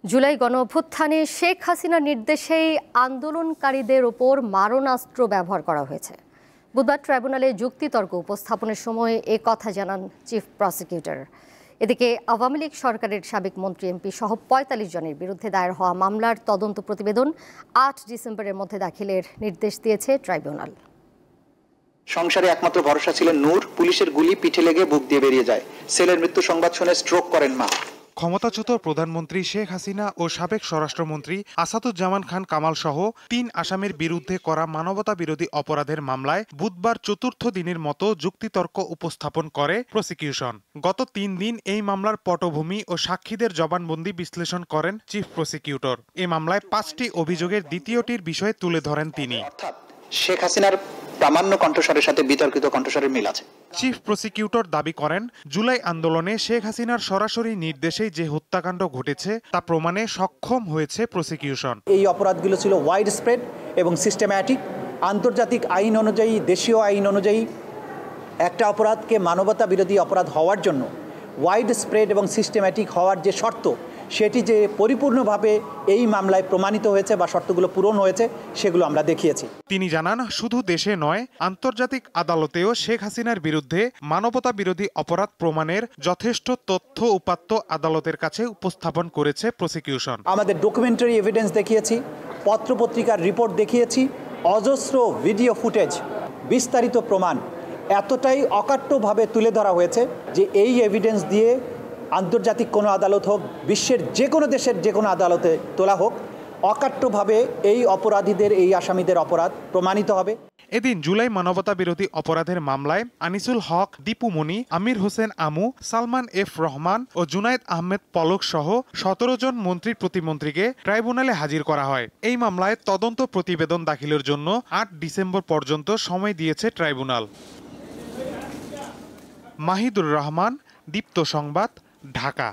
জুলাই গণঅভ্যুত্থানে শেখ হাসিনার নির্দেশেই আন্দোলনকারীদের ওপর মারণাস্ত্র ব্যবহার করা হয়েছে। বুধবার ট্রাইব্যুনালে যুক্তিতর্ক উপস্থাপনের সময় এ কথা জানান চিফ প্রসিকিউটর। এদিকে আওয়ামী লীগ সরকারের সাবেক মন্ত্রী এমপি সহ ৪৫ জনের বিরুদ্ধে দায়ের হওয়া মামলার তদন্ত প্রতিবেদন ৮ ডিসেম্বরের মধ্যে দাখিলের নির্দেশ দিয়েছে ট্রাইব্যুনাল। সংসারে একমাত্র ভরসা ছিলেন নূর। পুলিশের গুলি পিঠে লেগে বুক দিয়ে বেরিয়ে যায়। ছেলের মৃত্যু সংবাদ শুনে স্ট্রোক করেন মা। ক্ষমতাচ্যুত প্রধানমন্ত্রী শেখ হাসিনা ও সাবেক স্বরাষ্ট্রমন্ত্রী আসাদুজ্জামান খান কামাল সহ ৩ আসামির বিরুদ্ধে করা মানবতা বিরোধী অপরাধের মামলায় বুধবার চতুর্থ দিনের মতো যুক্তিতর্ক উপস্থাপন করে প্রসিকিউশন। গত ৩ দিন এই মামলার পটভূমি ও সাক্ষীদের জবানবন্দি বিশ্লেষণ করেন চিফ প্রসিকিউটর। এ মামলায় ৫টি অভিযোগের দ্বিতীয়টির বিষয়ে তুলে ধরেন তিনি। শেখ হাসিনার প্রামাণ্য কণ্ঠস্বরের সাথে বিতর্কিত কণ্ঠস্বরের মিল আছে। চিফ প্রসিকিউটর দাবি করেন, জুলাই আন্দোলনে শেখ হাসিনার সরাসরি নির্দেশেই যে হত্যাকাণ্ড ঘটেছে তা প্রমাণে সক্ষম হয়েছে প্রসিকিউশন। এই অপরাধগুলো ছিল ওয়াইড স্প্রেড এবং সিস্টেম্যাটিক। আন্তর্জাতিক আইন অনুযায়ী, দেশীয় আইন অনুযায়ী একটা অপরাধকে মানবতা বিরোধী অপরাধ হওয়ার জন্য ওয়াইড স্প্রেড এবং সিস্টেম্যাটিক হওয়ার যে শর্ত, সেটি যে পরিপূর্ণভাবে এই মামলায় প্রমাণিত হয়েছে বা শর্তগুলো পূরণ হয়েছে, সেগুলো আমরা দেখিয়েছি। তিনি জানান, শুধু দেশে নয়, আন্তর্জাতিক আদালতেও শেখ হাসিনার বিরুদ্ধে মানবতা বিরোধী অপরাধ প্রমাণের যথেষ্ট তথ্য উপাত্ত আদালতের কাছে উপস্থাপন করেছে প্রসিকিউশন। আমাদের ডকুমেন্টারি এভিডেন্স দেখিয়েছি, পত্রপত্রিকার রিপোর্ট দেখিয়েছি, অজস্র ভিডিও ফুটেজ, বিস্তারিত প্রমাণ এতটাই অকাট্যভাবে তুলে ধরা হয়েছে যে এই এভিডেন্স দিয়ে আন্তর্জাতিক কোনো আদালত হোক, বিশ্বের যে কোনো দেশের যে কোনো আদালতে তোলা হোক, অকাট্যভাবে এই অপরাধীদের, এই আসামিদের অপরাধ প্রমাণিত হবে। এদিন জুলাই মানবতা বিরোধী অপরাধের মামলায় আনিসুল হক, দীপু মনি, আমির হোসেন আমু, সালমান এফ রহমান ও জুনায়েদ আহমেদ পলক সহ ১৭ জন মন্ত্রী প্রতিমন্ত্রীকে ট্রাইব্যুনালে হাজির করা হয়। এই মামলায় তদন্ত প্রতিবেদন দাখিলের জন্য ৮ ডিসেম্বর পর্যন্ত সময় দিয়েছে ট্রাইব্যুনাল। মাহিদুর রহমান, দীপ্ত সংবাদ, ঢাকা।